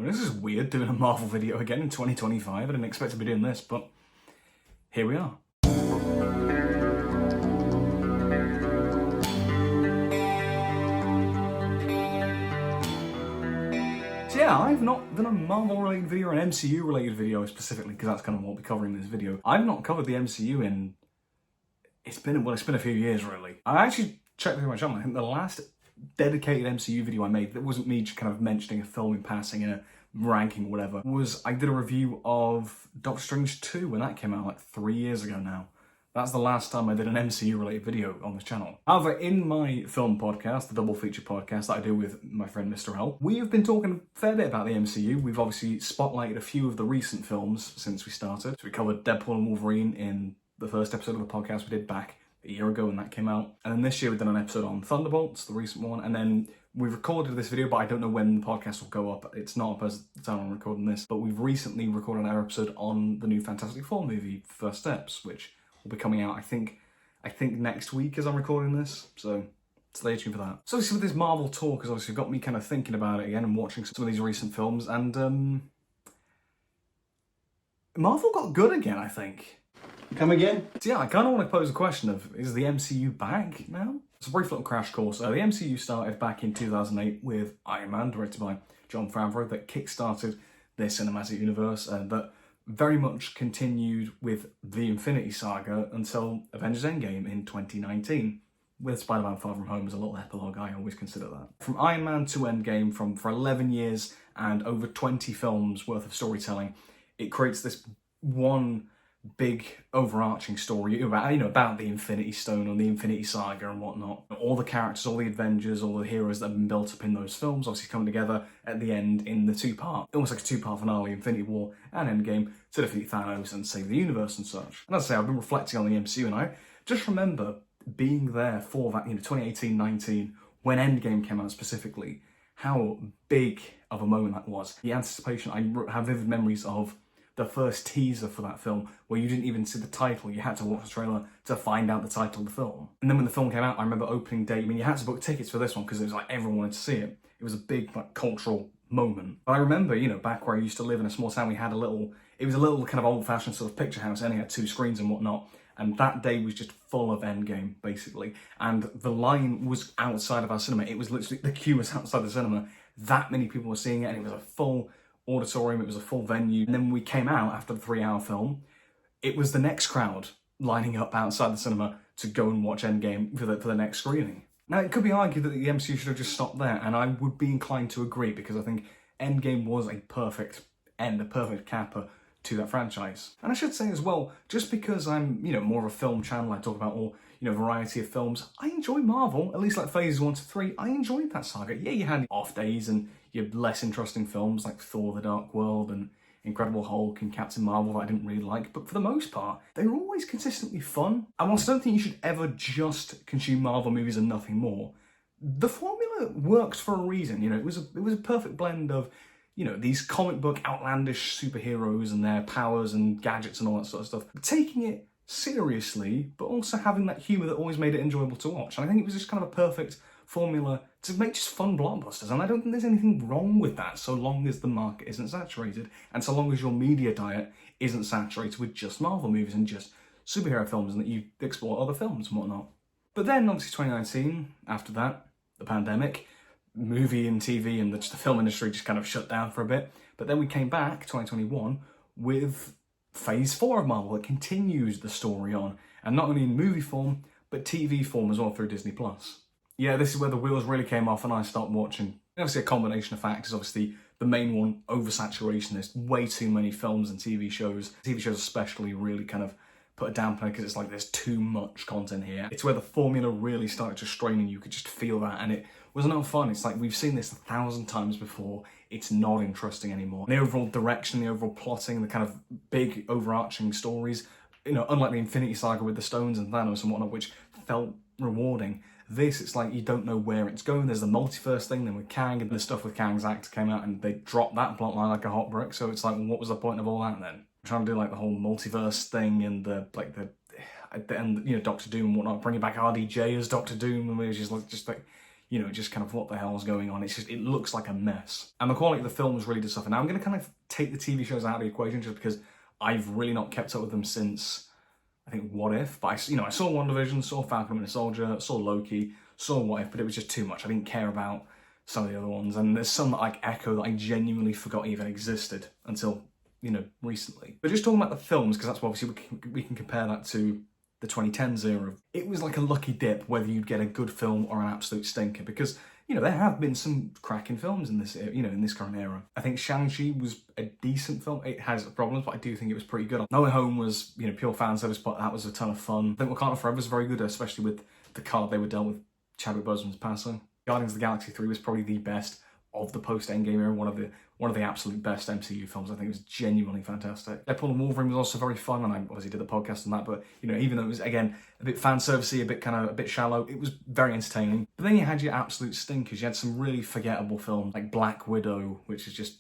Well, this is weird doing a Marvel video again in 2025. I didn't expect to be doing this, but here we are. So yeah, I've not done a Marvel-related video or an MCU-related video specifically, because that's kind of what we're covering in this video. I've not covered the MCU in... It's been a few years, really. I actually checked through my channel. I think the last dedicated MCU video I made, that wasn't me just kind of mentioning a film in passing in a ranking or whatever, was I did a review of Doctor Strange 2 when that came out like 3 years ago now. That's the last time I did an MCU related video on this channel. However, in my film podcast, the double feature podcast that I do with my friend Mr. L, we have been talking a fair bit about the MCU. We've obviously spotlighted a few of the recent films since we started. So we covered Deadpool and Wolverine in the first episode of the podcast we did back a year ago when that came out. And then this year we've done an episode on Thunderbolts, the recent one, and then we recorded this video, but I don't know when the podcast will go up. It's not up as the time I'm recording this, but we've recently recorded our episode on the new Fantastic Four movie, First Steps, which will be coming out, I think next week as I'm recording this, so stay tuned for that. So obviously with this Marvel talk has obviously got me kind of thinking about it again and watching some of these recent films, and Marvel got good again, I think. Come again? So yeah, I kind of want to pose a question of, is the MCU back now? It's a brief little crash course. The MCU started back in 2008 with Iron Man, directed by Jon Favreau, that kick-started their cinematic universe, that very much continued with the Infinity Saga until Avengers Endgame in 2019, with Spider-Man Far From Home as a little epilogue. I always consider that. From Iron Man to Endgame, for 11 years and over 20 films worth of storytelling, it creates this one big overarching story about the Infinity Stone and the Infinity Saga and whatnot. All the characters, all the Avengers, all the heroes that have been built up in those films obviously come together at the end in the almost like a two-part finale, Infinity War and Endgame, to defeat Thanos and save the universe and such. And as I say, I've been reflecting on the MCU, and I just remember being there for that, 2018-19, when Endgame came out specifically, how big of a moment that was. The anticipation, I have vivid memories of the first teaser for that film, where you didn't even see the title. You had to watch the trailer to find out the title of the film. And then when the film came out, I remember opening day, you had to book tickets for this one because it was like everyone wanted to see it. It was a big cultural moment. But I remember, back where I used to live in a small town, we had it was a little kind of old-fashioned sort of picture house, and it had 2 screens and whatnot. And that day was just full of Endgame, basically. And the line was outside of our cinema. It was literally, the queue was outside the cinema. That many people were seeing it, and it was a full auditorium, it was a full venue. And then when we came out after the 3-hour film, it was the next crowd lining up outside the cinema to go and watch Endgame for the next screening. Now, it could be argued that the MCU should have just stopped there, and I would be inclined to agree, because I think Endgame was a perfect end, a perfect capper to that franchise. And I should say as well, just because I'm, more of a film channel, I talk about all, variety of films, I enjoy Marvel, at least like phases 1 to 3, I enjoyed that saga. Yeah, you had off days and you had less interesting films like Thor: The Dark World and Incredible Hulk and Captain Marvel that I didn't really like, but for the most part, they were always consistently fun. And whilst I don't think you should ever just consume Marvel movies and nothing more, the formula worked for a reason. It was a perfect blend of, these comic book outlandish superheroes and their powers and gadgets and all that sort of stuff, taking it seriously, but also having that humour that always made it enjoyable to watch. And I think it was just kind of a perfect formula to make just fun blockbusters, and I don't think there's anything wrong with that, so long as the market isn't saturated, and so long as your media diet isn't saturated with just Marvel movies and just superhero films, and that you explore other films and whatnot. But then, obviously 2019, after that, the pandemic, movie and TV and the film industry just kind of shut down for a bit, but then we came back, 2021, with Phase 4 of Marvel that continues the story on, and not only in movie form, but TV form as well through Disney+. Yeah, this is where the wheels really came off and I stopped watching. Obviously a combination of factors. Obviously the main one, oversaturation. There's way too many films and TV shows. TV shows especially really kind of put a damper because it's like there's too much content here. It's where the formula really started to strain and you could just feel that, and it was not fun. It's like we've seen this 1,000 times before. It's not interesting anymore. The overall direction, the overall plotting, the kind of big overarching stories, unlike the Infinity Saga with the stones and Thanos and whatnot, which felt rewarding. This, it's like you don't know where it's going. There's the multiverse thing, then with Kang, and the stuff with Kang's actor came out and they dropped that plotline like a hot brick. So it's like, well, what was the point of all that then? Trying to do like the whole multiverse thing and and Doctor Doom and whatnot, bringing back RDJ as Doctor Doom, and which is like just like you know, just kind of what the hell is going on. It's just, it looks like a mess. And the quality of the film was really just. Now I'm going to kind of take the TV shows out of the equation just because I've really not kept up with them since, I think, What If. But I saw WandaVision, saw Falcon and Winter Soldier, saw Loki, saw What If, but it was just too much. I didn't care about some of the other ones. And there's some that like Echo that I genuinely forgot even existed until, you know, recently. But just talking about the films, because that's what obviously we can compare that to the 2010s era. It was like a lucky dip whether you'd get a good film or an absolute stinker, because, you know, there have been some cracking films in this, you know, in this current era. I think Shang-Chi was a decent film. It has problems, but I do think it was pretty good. No Way Home was, you know, pure fan service, but that was a ton of fun. I think Wakanda Forever was very good, especially with the card they were dealt with Chadwick Boseman's passing. Guardians of the Galaxy 3 was probably the best of the post-Endgame era, one of the absolute best MCU films. I think it was genuinely fantastic. Deadpool and Wolverine was also very fun, and I obviously did the podcast on that, but, you know, even though it was, again, a bit fan-servicey, a bit shallow, it was very entertaining. But then you had your absolute stinkers. You had some really forgettable films, like Black Widow, which is just,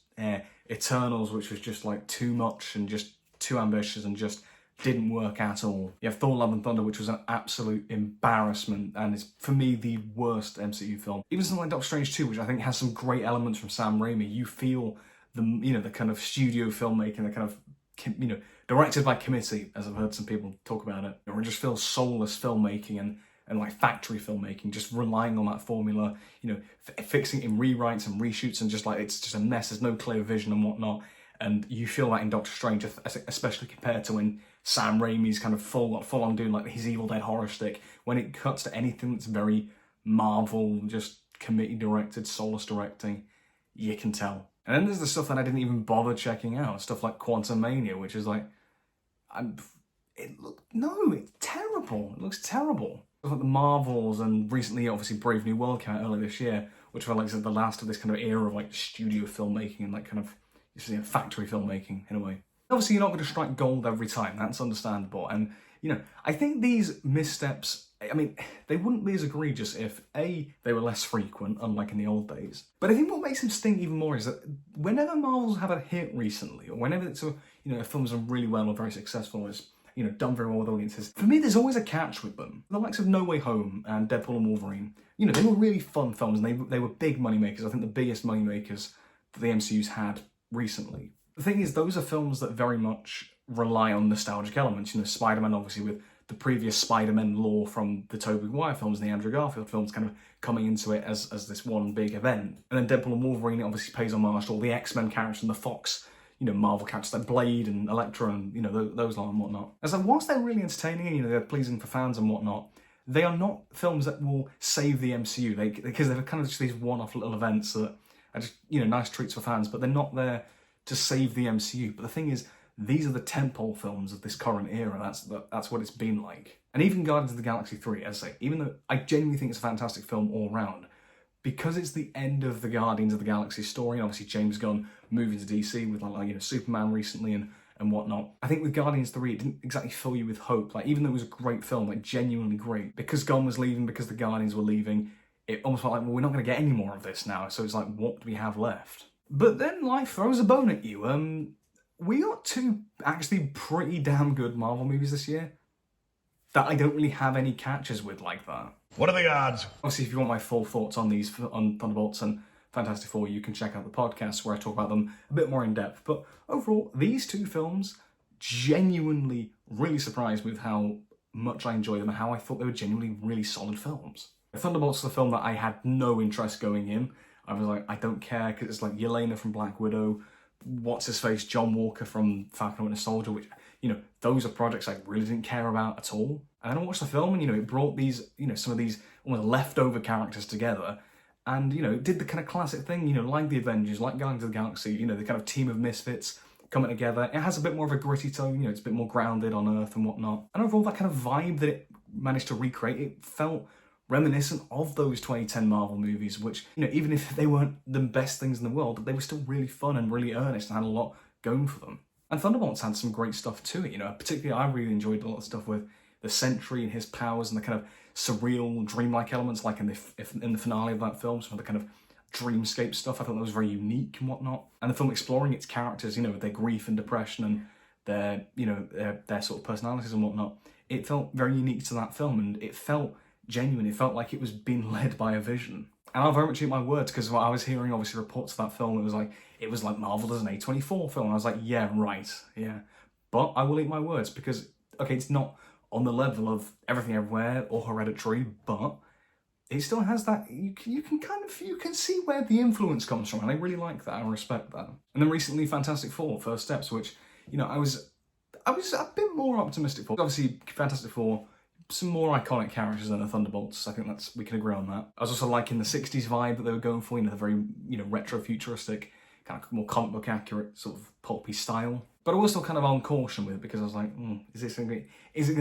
Eternals, which was just, like, too much and just too ambitious and just didn't work at all. You have Thor Love and Thunder, which was an absolute embarrassment and is, for me, the worst MCU film. Even something like Doctor Strange 2, which I think has some great elements from Sam Raimi. You feel the, you know, the kind of studio filmmaking, the kind of, you know, directed by committee, as I've heard some people talk about it. Or it just feels soulless filmmaking and like factory filmmaking, just relying on that formula, you know, fixing it in rewrites and reshoots and just like, it's just a mess. There's no clear vision and whatnot. And you feel that in Doctor Strange, especially compared to when Sam Raimi's kind of full on doing like his Evil Dead horror stick. When it cuts to anything that's very Marvel, just committee directed, soulless directing, you can tell. And then there's the stuff that I didn't even bother checking out. Stuff like Quantumania, which is like, it's terrible. It looks terrible. Stuff like the Marvels, and recently, obviously, Brave New World came out earlier this year, which felt like the last of this kind of era of like studio filmmaking and like kind of, you know, factory filmmaking in a way. Obviously, you're not going to strike gold every time. That's understandable. And, you know, I think these missteps, I mean, they wouldn't be as egregious if, A, they were less frequent, unlike in the old days. But I think what makes them sting even more is that whenever Marvel's have a hit recently, or whenever it's a, you know, a film's done really well or very successful, is, you know, done very well with audiences, for me, there's always a catch with them. The likes of No Way Home and Deadpool and Wolverine, you know, they were really fun films, and they were big moneymakers. I think the biggest moneymakers that the MCU's had recently. The thing is, those are films that very much rely on nostalgic elements. You know, Spider-Man, obviously, with the previous Spider-Man lore from the Tobey Maguire films and the Andrew Garfield films kind of coming into it as this one big event. And then Deadpool and Wolverine obviously pays homage to all the X-Men characters and the Fox, you know, Marvel characters like Blade and Elektra and, you know, those lot and whatnot. And so whilst they're really entertaining and, you know, they're pleasing for fans and whatnot, they are not films that will save the MCU. Because they're kind of just these one-off little events that are just, you know, nice treats for fans, but they're not there to save the MCU. But the thing is, these are the tentpole films of this current era. That's what it's been like. And even Guardians of the Galaxy 3, as I say, even though I genuinely think it's a fantastic film all round, because it's the end of the Guardians of the Galaxy story, and obviously James Gunn moving to DC with like you know, Superman recently and whatnot. I think with Guardians 3, it didn't exactly fill you with hope. Like, even though it was a great film, like genuinely great, because Gunn was leaving, because the Guardians were leaving, it almost felt like, well, we're not going to get any more of this now. So it's like, what do we have left? But then life throws a bone at you. We got two actually pretty damn good Marvel movies this year that I don't really have any catches with like that. What are the odds? Obviously, if you want my full thoughts on these, on Thunderbolts and Fantastic Four, you can check out the podcast where I talk about them a bit more in depth. But overall, these two films genuinely really surprised me with how much I enjoyed them and how I thought they were genuinely really solid films. Thunderbolts is a film that I had no interest going in. I was like, I don't care, because it's like Yelena from Black Widow, what's-his-face, John Walker from Falcon and Winter Soldier, which, you know, those are projects I really didn't care about at all. And then I watched the film and, you know, it brought these, you know, some of these almost leftover characters together and, you know, it did the kind of classic thing, you know, like the Avengers, like Guardians of the Galaxy, you know, the kind of team of misfits coming together. It has a bit more of a gritty tone, you know, it's a bit more grounded on Earth and whatnot. And overall, that kind of vibe that it managed to recreate, it felt reminiscent of those 2010 Marvel movies, which, you know, even if they weren't the best things in the world, they were still really fun and really earnest and had a lot going for them. And Thunderbolts had some great stuff to it, you know, particularly I really enjoyed a lot of stuff with the Sentry and his powers and the kind of surreal, dreamlike elements, like in the finale of that film, some of the kind of dreamscape stuff. I thought that was very unique and whatnot. And the film exploring its characters, you know, with their grief and depression and their, you know, their sort of personalities and whatnot. It felt very unique to that film, and it felt genuine. It felt like it was being led by a vision. And I'll very much eat my words, because I was hearing obviously reports of that film, it was like marveled as an A24 film. And I was like, yeah, right, yeah. But I will eat my words, because, okay, it's not on the level of Everything Everywhere or Hereditary, but it still has that, you can see where the influence comes from, and I really like that, I respect that. And then recently, Fantastic Four, First Steps, which, you know, I was a bit more optimistic for. Obviously, Fantastic Four, some more iconic characters than the Thunderbolts. I think we can agree on that. I was also liking the 60s vibe that they were going for, you know, the very, you know, retro-futuristic, kind of more comic book accurate, sort of pulpy style. But I was still kind of on caution with it, because I was like, is it going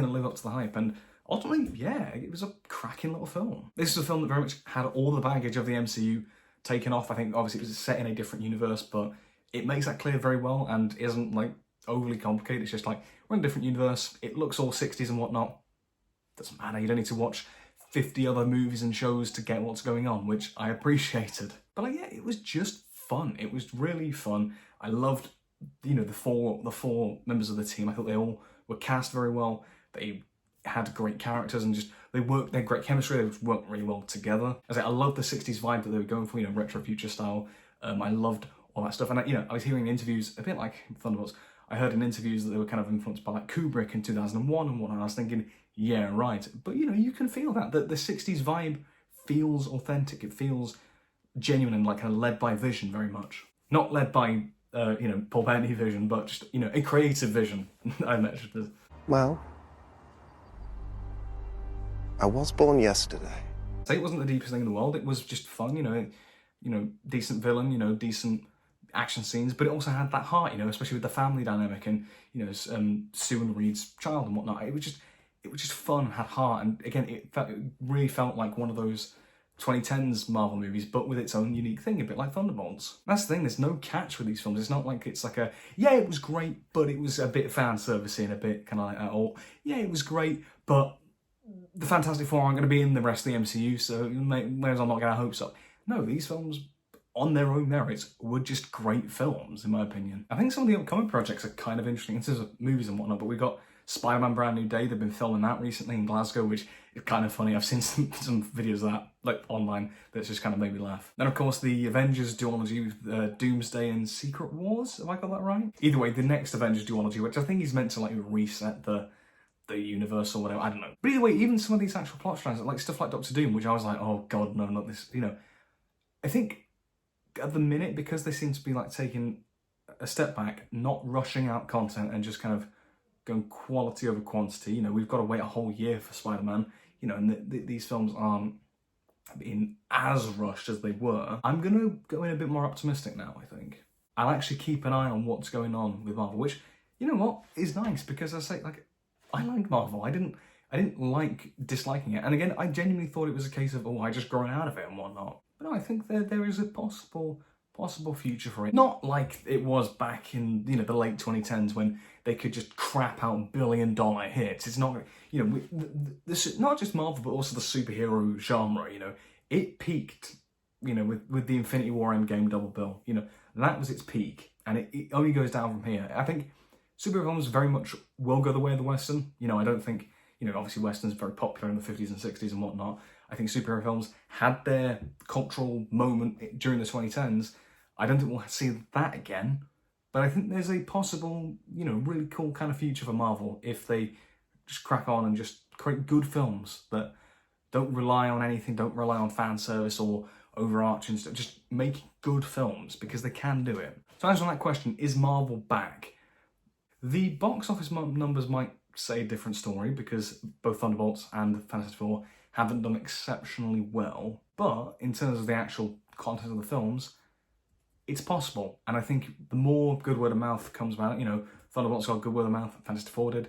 to live up to the hype? And ultimately, yeah, it was a cracking little film. This is a film that very much had all the baggage of the MCU taken off. I think obviously it was set in a different universe, but it makes that clear very well and isn't like overly complicated. It's just like, we're in a different universe, it looks all 60s and whatnot. Doesn't matter, you don't need to watch 50 other movies and shows to get what's going on, which I appreciated. But like, yeah, it was just fun. It was really fun. I loved, you know, the four members of the team. I thought they all were cast very well. They had great characters and just, they had great chemistry. They worked really well together. I love the 60s vibe that they were going for, you know, retro future style. I loved all that stuff. And I was hearing interviews, a bit like Thunderbolts, I heard in interviews that they were kind of influenced by like Kubrick in 2001 and whatnot. And I was thinking, yeah, right. But you know, you can feel that the 60s vibe feels authentic. It feels genuine and like kind of led by vision very much. Not led by, you know, Paul Bettany vision, but just, you know, a creative vision. I mentioned this. Well, I was born yesterday. Say it wasn't the deepest thing in the world. It was just fun, you know, decent villain, you know, decent action scenes, but it also had that heart, you know, especially with the family dynamic and, you know, Sue and Reed's child and whatnot. It was just fun, had heart, and again, it really felt like one of those 2010s Marvel movies, but with its own unique thing, a bit like Thunderbolts. That's the thing, there's no catch with these films. It's not like it's like a, yeah, it was great, but it was a bit fan servicey and a bit kind of like that, or yeah, it was great, but the Fantastic Four aren't going to be in the rest of the MCU, so may as well not get our hopes up. No, these films, on their own merits, were just great films, in my opinion. I think some of the upcoming projects are kind of interesting in terms of movies and whatnot, but we've got Spider-Man Brand New Day. They've been filming that recently in Glasgow, which is kind of funny. I've seen some videos of that, like, online, that's just kind of made me laugh. Then, of course, the Avengers duology with Doomsday and Secret Wars. Have I got that right? Either way, the next Avengers duology, which I think is meant to, like, reset the universe or whatever, I don't know. But either way, even some of these actual plot strands, like stuff like Doctor Doom, which I was like, oh god, no, not this, you know. I think at the minute, because they seem to be like taking a step back, not rushing out content and just kind of going quality over quantity, you know, we've got to wait a whole year for Spider-Man, you know, and these films aren't being as rushed as they were. I'm going to go in a bit more optimistic now, I think. I'll actually keep an eye on what's going on with Marvel, which, you know what, is nice, because I say, like, I like Marvel. I didn't like disliking it. And again, I genuinely thought it was a case of, oh, I just grown out of it and whatnot. But no, I think there is a possible future for it. Not like it was back in, you know, the late 2010s when they could just crap out billion-dollar hits. It's not, you know, not just Marvel, but also the superhero genre, you know. It peaked, you know, with the Infinity War Endgame double bill. You know, that was its peak. And it only goes down from here. I think superhero films very much will go the way of the Western. You know, I don't think, you know, obviously Westerns very popular in the 50s and 60s and whatnot. I think superhero films had their cultural moment during the 2010s. I don't think we'll see that again, but I think there's a possible, you know, really cool kind of future for Marvel if they just crack on and just create good films that don't rely on anything, don't rely on fan service or overarching stuff, just make good films, because they can do it. So answering that question, is Marvel back? The box office numbers might say a different story, because both Thunderbolts and Fantastic Four haven't done exceptionally well, but in terms of the actual content of the films, it's possible. And I think the more good word of mouth comes about, you know, Thunderbolts got good word of mouth, Fantastic Four did,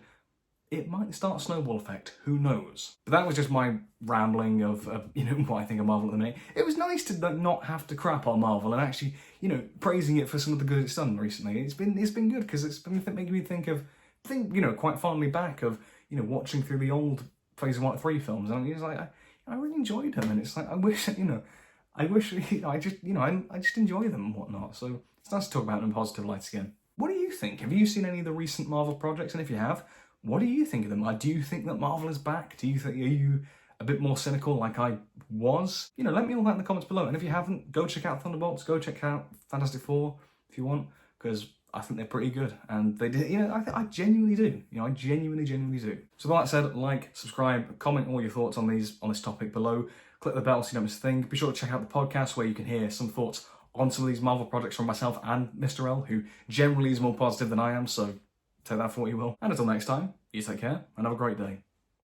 it might start a snowball effect, who knows? But that was just my rambling of you know, what I think of Marvel at the minute. It was nice to not have to crap on Marvel and actually, you know, praising it for some of the good it's done recently. It's been good, because it's been making me think, you know, quite fondly back of, you know, watching through the old Phase 1 3 films, and it's like, I really enjoyed them, and it's like, I wish, you know, I just enjoy them and whatnot, so it's nice to talk about them in positive lights again. What do you think? Have you seen any of the recent Marvel projects, and if you have, what do you think of them? Do you think that Marvel is back? Are you a bit more cynical like I was, you know, let me know that in the comments below. And if you haven't, go check out Thunderbolts, go check out Fantastic Four if you want, because I think they're pretty good. And they did, you know, I genuinely do. You know, I genuinely do. So with that said, like, subscribe, comment all your thoughts on this topic below. Click the bell so you don't miss a thing. Be sure to check out the podcast where you can hear some thoughts on some of these Marvel projects from myself and Mr. L, who generally is more positive than I am, so take that for what you will. And until next time, you take care and have a great day.